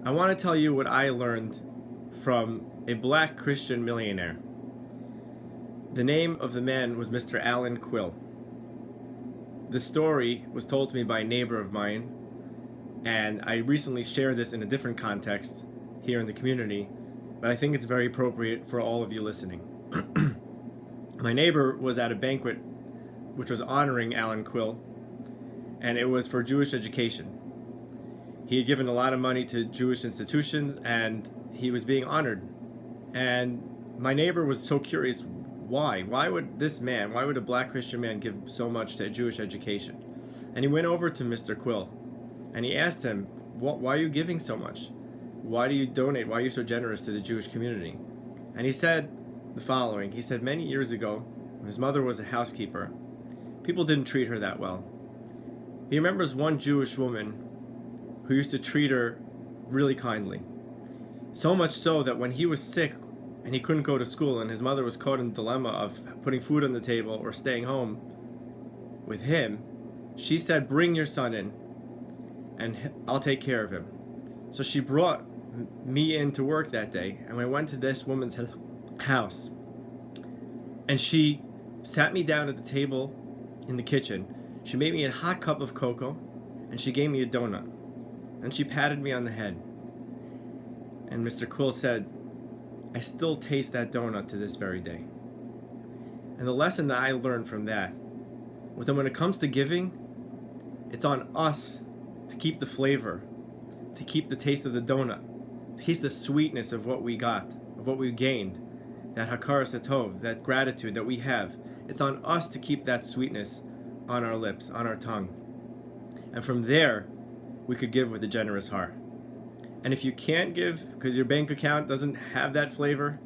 I want to tell you what I learned from a black Christian millionaire. The name of the man was Mr. Allen Quille. The story was told to me by a neighbor of mine, and I recently shared this in a different context here in the community, but I think it's very appropriate for all of you listening. My neighbor was at a banquet which was honoring Allen Quille, and it was for Jewish education. He had given a lot of money to Jewish institutions, and he was being honored. And my neighbor was so curious, why? Why would a black Christian man give so much to Jewish education? And he went over to Mr. Quille, and he asked him, why are you giving so much? Why do you donate? Why are you so generous to the Jewish community? And he said the following. He said many years ago, when his mother was a housekeeper, people didn't treat her that well. He remembers one Jewish woman who used to treat her really kindly. So much so that when he was sick and he couldn't go to school and his mother was caught in the dilemma of putting food on the table or staying home with him, she said, "Bring your son in and I'll take care of him." So she brought me in to work that day, and I went to this woman's house, and she sat me down at the table in the kitchen. She made me a hot cup of cocoa, and she gave me a donut, and she patted me on the head. And Mr. Quille said, "I still taste that donut to this very day." And the lesson that I learned from that was that when it comes to giving, it's on us to keep the flavor, to keep the taste of the donut, to taste the sweetness of what we got, of what we gained, that hakaras hatov, that gratitude that we have. It's on us to keep that sweetness on our lips, on our tongue. And from there, we could give with a generous heart. And if you can't give because your bank account doesn't have that flavor,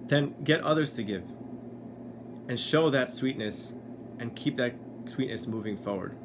then get others to give and show that sweetness and keep that sweetness moving forward.